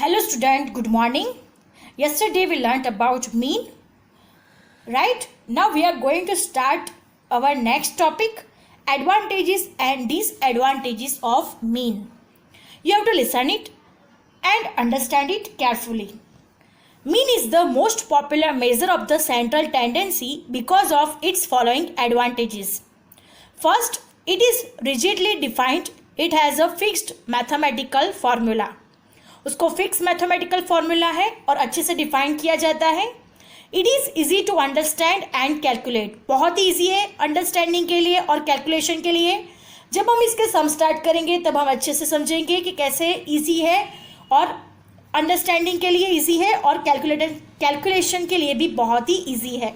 Hello student, good morning. Yesterday we learnt about mean, right? Now we are going to start our next topic, advantages and disadvantages of mean. You have to listen it and understand it carefully. Mean is the most popular measure of the central tendency because of its following advantages. First, it is rigidly defined. It has a fixed mathematical formula. उसको fix mathematical formula है और अच्छे से define किया जाता है. It is easy to understand and calculate. बहुत ही ईजी है अंडरस्टैंडिंग के लिए और कैलकुलेशन के लिए. जब हम इसके सम स्टार्ट करेंगे तब हम अच्छे से समझेंगे कि कैसे ईजी है और अंडरस्टैंडिंग के लिए ईजी है और कैलकुलेशन के लिए भी बहुत ही ईजी है.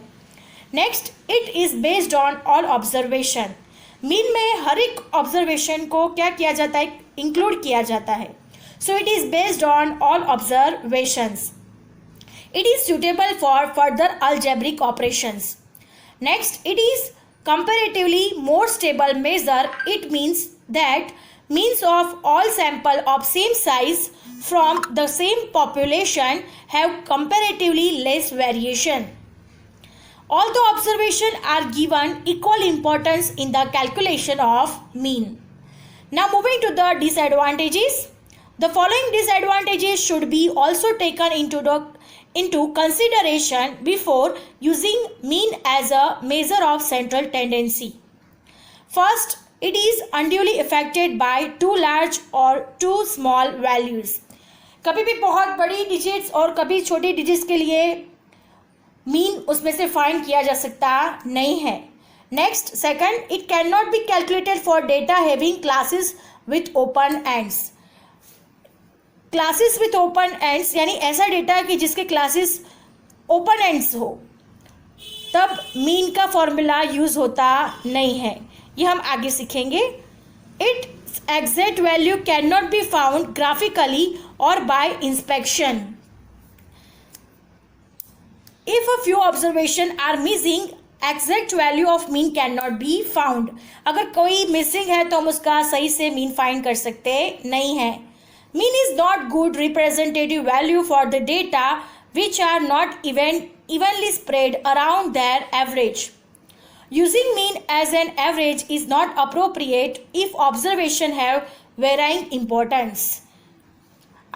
Next, it is based on all observation. Mean में हर एक ऑब्जर्वेशन को क्या किया जाता है, इंक्लूड किया जाता है. So it is based on all observations. It is suitable for further algebraic operations. Next, it is comparatively more stable measure. It means that means of all sample of same size from the same population have comparatively less variation. All the observations are given equal importance in the calculation of mean. Now moving to the disadvantages. The following disadvantages should be also taken into consideration before using mean as a measure of central tendency. First, it is unduly affected by too large or too small values. कभी भी बहुत बड़ी digits और कभी छोटी digits के लिए mean उसमें से फाइंड किया जा सकता नहीं है. Next, second, it can not be calculated for data having classes with open ends. Classes with open ends यानी ऐसा डेटा कि जिसके क्लासेस ओपन एंड्स हो तब मीन का फॉर्मूला यूज़ होता नहीं है. ये हम आगे सीखेंगे. It exact value can not be found graphically और by inspection. If a few observation are missing, exact value of mean can not be found. अगर कोई मिसिंग है तो हम उसका सही से मीन फाइंड कर सकते नहीं है. Mean is not good representative value for the data which are not evenly spread around their average. Using mean as an average is not appropriate if observation have varying importance.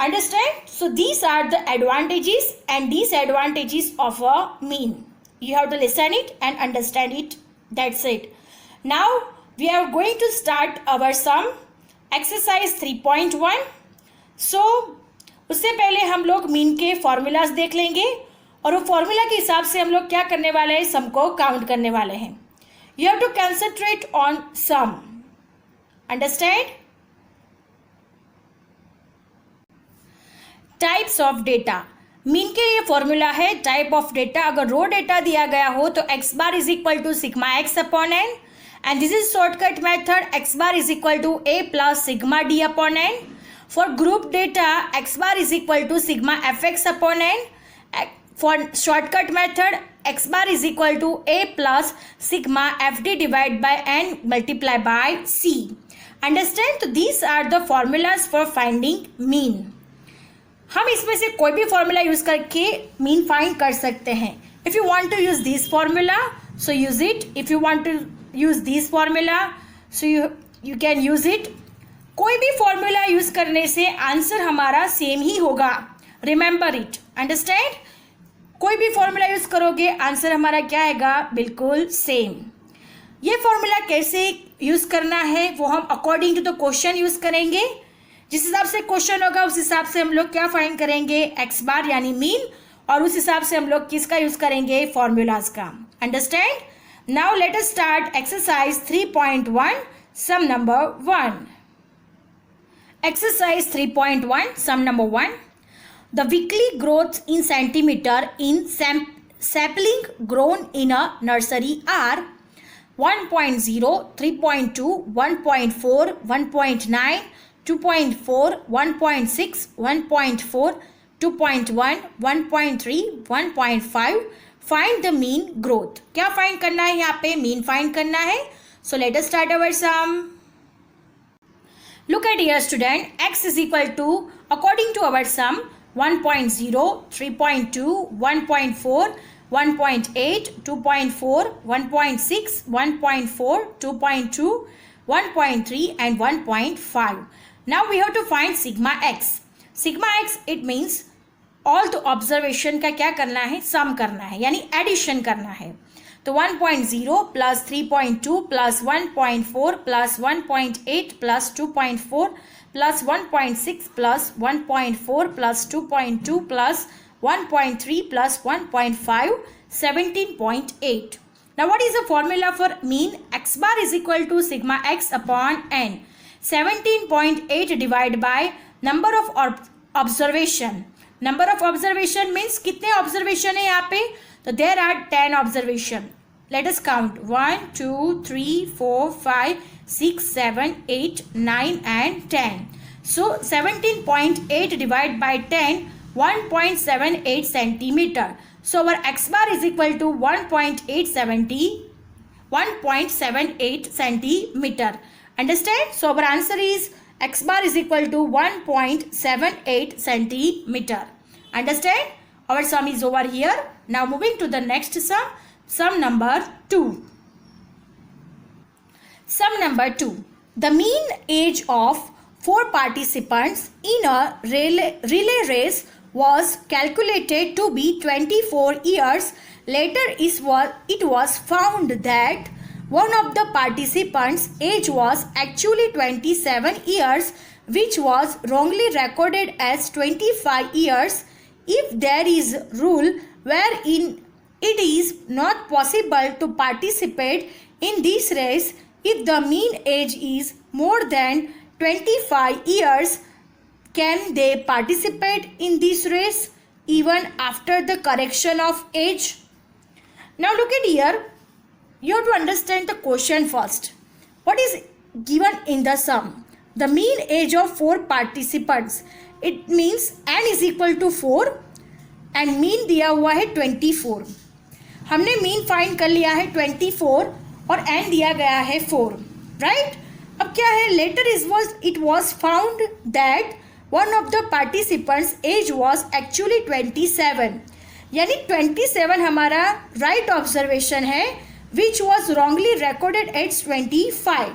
Understand? So these are the advantages and disadvantages of a mean. You have to listen it and understand it. That's it. Now we are going to start our sum exercise 3.1. सो उससे पहले हम लोग mean के formulas देख लेंगे और वो formula के हिसाब से हम लोग क्या करने वाले हैं, सम को काउंट करने वाले हैं. You have to concentrate on sum. Understand? Types of data. Mean के ये फॉर्मूला है टाइप ऑफ डेटा. अगर रो डेटा दिया गया हो तो x bar is equal to sigma x upon n and this is shortcut method. X bar is equal to a plus sigma d upon n. For group data, x bar is equal to sigma fx upon n. For shortcut method, x bar is equal to a plus sigma fd divided by n multiplied by c. Understand? तो these are the formulas for finding mean. हम इसमें से कोई भी formula use करके mean find कर सकते हैं. If you want to use this formula, so use it. If you want to use this formula, so you can use it. कोई भी फॉर्मूला यूज करने से आंसर हमारा सेम ही होगा. Remember it. अंडरस्टैंड? कोई भी फॉर्मूला यूज करोगे answer हमारा क्या आएगा, बिल्कुल सेम. ये फॉर्मूला कैसे यूज करना है वो हम according to the question use करेंगे. जिस हिसाब से क्वेश्चन होगा उस हिसाब से हम लोग क्या फाइंड करेंगे, एक्स बार यानी मीन, और उस हिसाब से हम लोग किसका यूज करेंगे, फॉर्मूलाज का. Understand? Now let us start exercise 3.1 some number 1. Exercise 3.1 sum number 1. The weekly growth in centimeter in sapling grown in a nursery are 1.0, 3.2, 1.4, 1.9, 2.4, 1.6, 1.4, 2.1, 1.3, 1.5. Find the mean growth. क्या find करना है यहाँ पे, mean find करना है. So let us start our sum. Look at here student, x is equal to, according to our sum, 1.0, 3.2, 1.4, 1.8, 2.4, 1.6, 1.4, 2.2, 1.3 and 1.5. Now we have to find sigma x. Sigma x it means all the observation का क्या करना है, सम करना है यानी addition करना है. तो 1.0 plus 3.2 plus 1.4 plus 1.8 plus 2.4 plus 1.6 plus 1.4 plus 2.2 plus 1.3 plus 1.5, 17.8. Now what is the formula for mean? X bar is equal to sigma x upon n. 17.8 divided by number of observation. Number of observation means कितने observation है यहाँ पे? तो there are 10 observation. Let us count 1, 2, 3, 4, 5, 6, 7, 8, 9 and 10. So 17.8 divided by 10, 1.78 centimeter. So our x bar is equal to 1.78 centimeter. Understand? So our answer is x bar is equal to 1.78 centimeter. Understand? Our sum is over here. Now moving to the next sum. Sum number 2. Sum number 2. The mean age of 4 participants in a relay race was calculated to be 24 years. Later it was found that one of the participants' age was actually 27 years, which was wrongly recorded as 25 years. If there is a rule wherein it is not possible to participate in this race if the mean age is more than 25 years, can they participate in this race even after the correction of age? Now look at here. You have to understand the question first. What is given in the sum? The mean age of 4 participants. It means n is equal to 4 and mean दिया हुआ है 24. हमने mean find कर लिया है 24 और n दिया गया है 4. राइट? अब क्या है? Later it was found that one of the participants age was actually 27. यानी 27 हमारा राइट ऑब्जर्वेशन है, which was wrongly recorded as 25.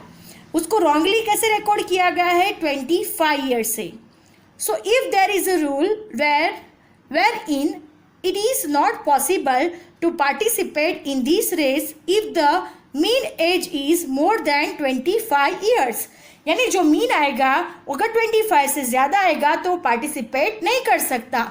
उसको रॉन्गली कैसे रिकॉर्ड किया गया है? 25 ईयर्स से. So if there is a rule where in it is not possible to participate in this race if the mean age is more than 25 years. यानी जो mean आएगा अगर 25 से ज़्यादा आएगा तो पार्टिसिपेट नहीं कर सकता.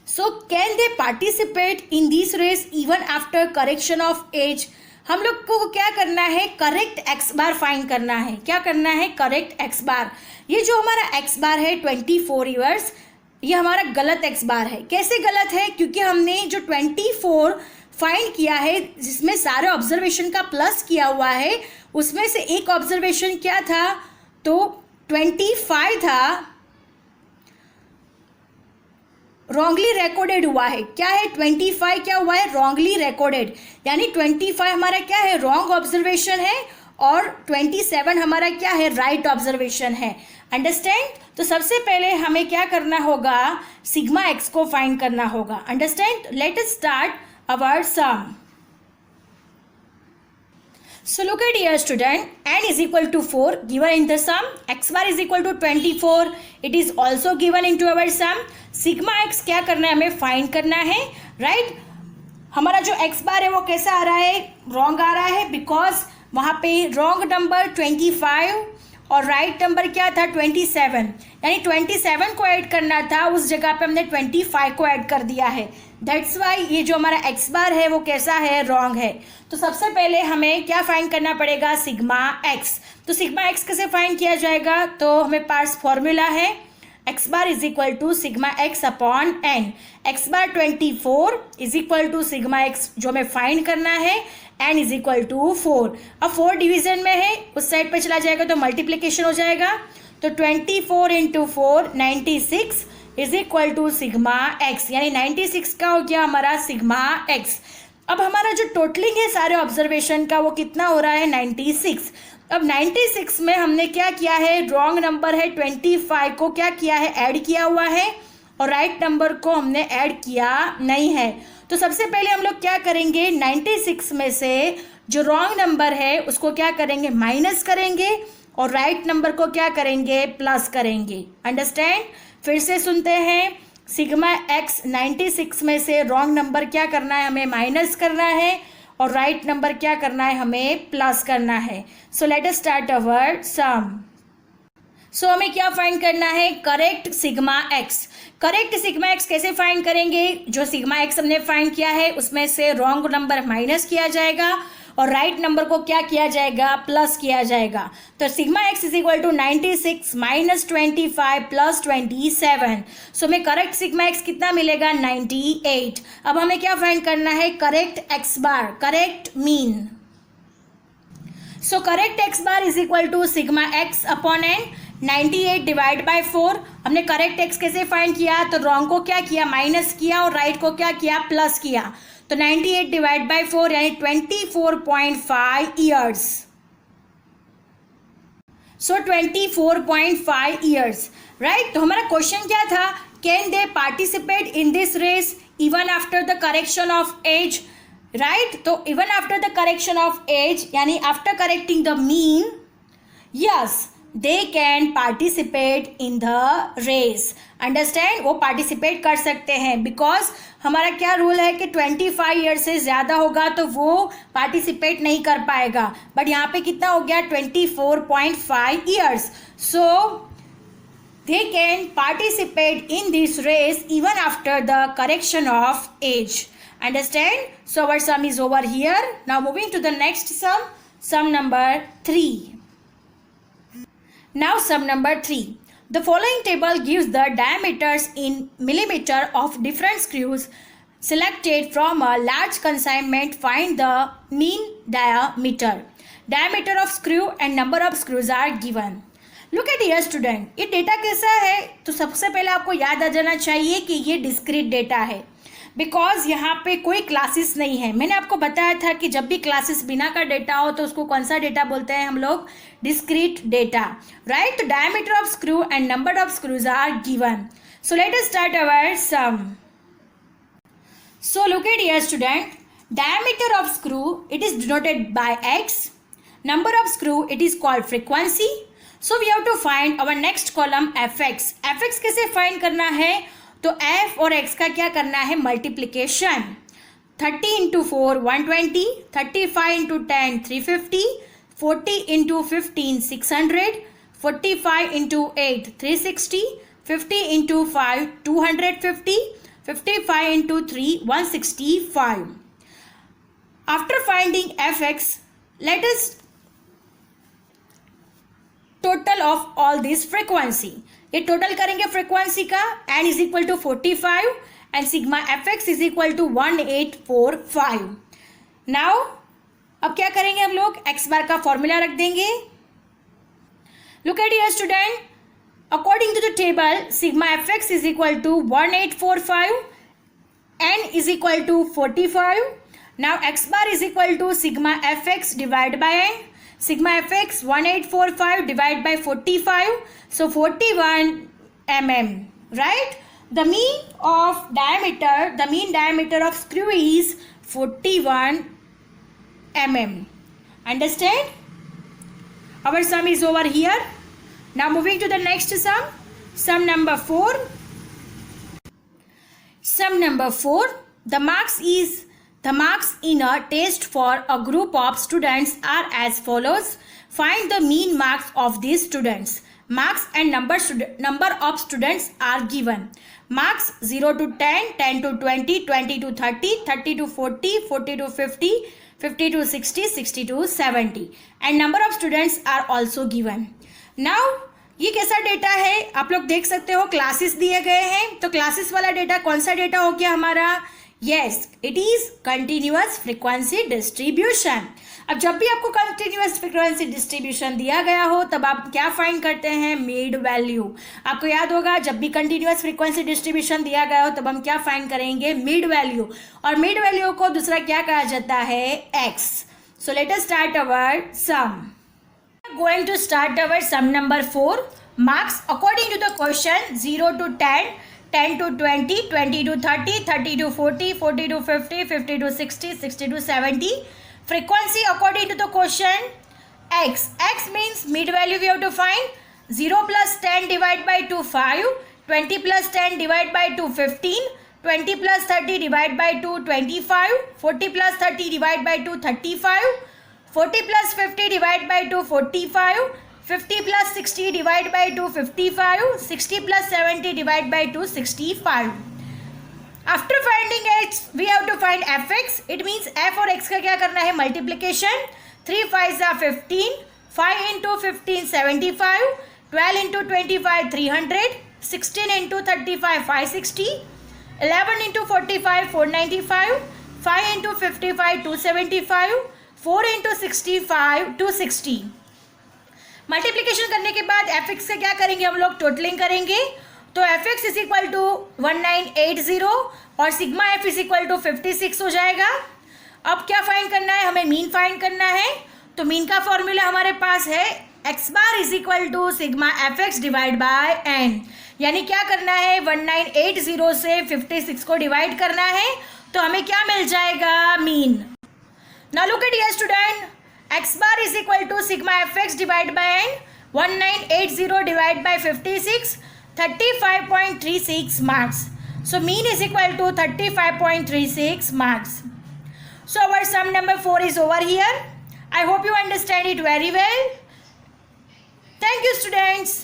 So can they participate in this race even after correction of age? हम लोग को क्या करना है? करेक्ट एक्स बार फाइंड करना है. क्या करना है? करेक्ट एक्स बार. ये जो हमारा एक्स बार है 24 ईयर्स, ये हमारा गलत एक्स बार है. कैसे गलत है? क्योंकि हमने जो 24 फाइंड किया है जिसमें सारे ऑब्जर्वेशन का प्लस किया हुआ है, उसमें से एक ऑब्जर्वेशन क्या था? तो 25 था, रॉन्गली रिकॉर्डेड हुआ है. क्या है? 25 क्या हुआ है? Wrongly recorded. यानी 25 हमारा क्या है? रॉन्ग ऑब्जर्वेशन है और 27 हमारा क्या है? राइट ऑब्जर्वेशन है. अंडरस्टैंड? तो सबसे पहले हमें क्या करना होगा? सिग्मा एक्स को फाइंड करना होगा. Understand? Let us start our sum. So look at here student, n is equal to 4 given in the sum, x bar is equal to 24, it is also given into our sum. Sigma x क्या करना है? हमें find करना है. Right? हमारा जो x बार है वो कैसा आ रहा है? रॉन्ग आ रहा है, बिकॉज वहाँ पे रॉन्ग नंबर 25 और राइट नंबर क्या था? 27. यानी 27 को ऐड करना था, उस जगह पे हमने 25 को ऐड कर दिया है. दैट्स वाई ये जो हमारा एक्स बार है वो कैसा है? रॉन्ग है. तो सबसे पहले हमें क्या फाइंड करना पड़ेगा? Sigma x. तो सिग्मा एक्स कैसे फाइंड किया जाएगा? तो हमें पास फॉर्मूला है x bar is equal to sigma x upon n. X bar 24 is equal to sigma x जो हमें फाइंड करना है, एन इज इक्वल टू 4. अब 4 डिवीजन में है, उस साइड पे चला जाएगा तो मल्टीप्लीकेशन हो जाएगा. तो 24 into 4 96 is equal to sigma x. यानी 96 का हो गया हमारा सिग्मा एक्स. अब हमारा जो टोटलिंग है सारे ऑब्जर्वेशन का वो कितना हो रहा है? 96. अब 96 में हमने क्या किया है? रॉन्ग नंबर है 25 को क्या किया है? ऐड किया हुआ है और राइट नंबर को हमने ऐड किया नहीं है। तो सबसे पहले हम लोग क्या करेंगे, 96 में से जो रॉन्ग नंबर है उसको क्या करेंगे, माइनस करेंगे और राइट नंबर को क्या करेंगे, प्लस करेंगे। अंडरस्टैंड? फिर से सुनते हैं, सिग्मा एक्स 96 में से रॉन्ग नंबर क्या करना है, हमें माइनस करना है और राइट नंबर क्या करना है, हमें प्लस करना है। सो let us start our sum. सो हमें क्या फाइंड करना है, correct sigma x. Correct sigma x कैसे फाइंड करेंगे, जो सिग्मा एक्स हमने फाइंड किया है उसमें से रॉन्ग नंबर माइनस किया जाएगा और राइट नंबर को क्या किया जाएगा, प्लस किया जाएगा। तो sigma x is equal to 96 minus 25 plus 27। So हमें करेक्ट सिग्मा एक्स कितना मिलेगा, 98। अब हमें क्या फाइंड करना है, correct x bar, correct mean. So correct x bar is equal to sigma x upon n, 98 divide by 4। हमने करेक्ट एक्स कैसे फाइंड किया, तो रॉन्ग को क्या किया, माइनस किया और राइट को क्या किया, प्लस किया। तो 98 डिवाइड बाय 4 यानी 24.5 ईयर्स। सो 24.5 ईयर्स, राइट। तो हमारा क्वेश्चन क्या था, can they participate in this race even after the correction of age, right. तो even after the correction of age यानी after correcting the mean, yes they can participate in the race. Understand? वो participate कर सकते हैं because हमारा क्या rule है कि 25 ईयर से ज़्यादा होगा तो वो पार्टिसिपेट नहीं कर पाएगा। बट यहाँ पे कितना हो गया, 24.5 years. So they can participate in this race even after the correction of age. Understand? So our sum is over here. Now moving to the next sum, sum number 3. Now sum number 3. The following table gives the diameters in millimeter of different screws selected from a large consignment. Find the mean diameter. Diameter of screw and number of screws are given. Look at here student, ये data कैसा है, तो सबसे पहले आपको याद आ जाना चाहिए कि ये डिस्क्रीट डेटा है बिकॉज यहाँ पे कोई क्लासेस नहीं है। मैंने आपको बताया था कि जब भी क्लासेस बिना का डेटा हो तो उसको कौन सा डेटा बोलते हैं हम लोग, डिस्क्रीट डेटा, राइट। तो diameter of screw and number of screws are given. So let us start our sum. So look at here student, diameter of screw it is denoted by x, number of screw it is called frequency. So we have to find our next column fx. fx कैसे find करना है, तो f और x का क्या करना है, multiplication. 30 into 4 120, 35 into 10 350, 40 into 15 600, 45 into 8 360, 50 into 5 250, 55 into 3 165. After finding fx, let us total of all this frequency. ये टोटल करेंगे फ्रीक्वेंसी का, n is equal to 45 and sigma f x is equal to 1845। Now अब क्या करेंगे हम लोग, x बार का formula रख देंगे। Look at here student, according to the table sigma f x is equal to 1845, n is equal to 45। Now x bar is equal to sigma f x divide by n, sigma fx 1845 divided by 45, so 41 mm, right. The mean diameter of screw is 41 mm. Understand? Our sum is over here. Now moving to the next sum, sum number 4. Sum number 4, the marks in a test for a group of students are as follows. Find the mean marks of these students. Marks and number of students are given. Marks 0 to 10, 10 to 20, 20 to 30, 30 to 40, 40 to 50, 50 to 60, 60 to 70. And number of students are also given. Now ये कैसा data है, आप लोग देख सकते हो classes दिए गए हैं। तो क्लासेस वाला डेटा कौन सा डेटा हो गया हमारा, yes it is continuous frequency distribution. अब जब भी आपको continuous frequency distribution दिया गया हो तब आप क्या फाइंड करते हैं, मिड वैल्यू। आपको याद होगा जब भी continuous frequency distribution दिया गया हो तब हम क्या फाइंड करेंगे, मिड वैल्यू। और मिड वैल्यू को दूसरा क्या कहा जाता है, x. So let us start our sum. We are going to start our sum number 4. Marks according to the question 0 to 10, 10 to 20, 20 to 30, 30 to 40, 40 to 50, 50 to 60, 60 to 70. Frequency according to the question. X. X means mid value we have to find. 0 plus 10 divided by 2, 5. 20 plus 10 divided by 2, 15. 20 plus 30 divided by 2, 25. 40 plus 30 divided by 2, 35. 40 plus 50 divided by 2, 45. 50 plus 60 divided by 2, 55. 60 plus 70 divided by 2, 65. After finding x, we have to find fx. It means f और x का क्या करना है? Multiplication. 3 5 are 15. 5 into 15 75. 12 into 25 300. 16 into 35 560. 11 into 45 495. 5 into 55 275. 4 into 65 260. Multiplication करने के बाद F x से क्या करेंगे हम लोग? टोटलिंग करेंगे. तो f x is equal to 1980 और sigma f is equal to 56 हो जाएगा. अब क्या फाइंड करना है? हमें मीन फाइंड करना है. तो मीन का फॉर्मूला हमारे पास है x bar is equal to sigma f x divide by n. यानी क्या करना है? 1980 से 56 को डिवाइड करना है. तो हमें क्या मिल जाएगा? Mean. Now look at here student. x bar is equal to sigma fx divided by n. 1980 divided by 56, 35.36 marks. So mean is equal to 35.36 marks. So our sum number 4 is over here. I hope you understand it very well. Thank you students.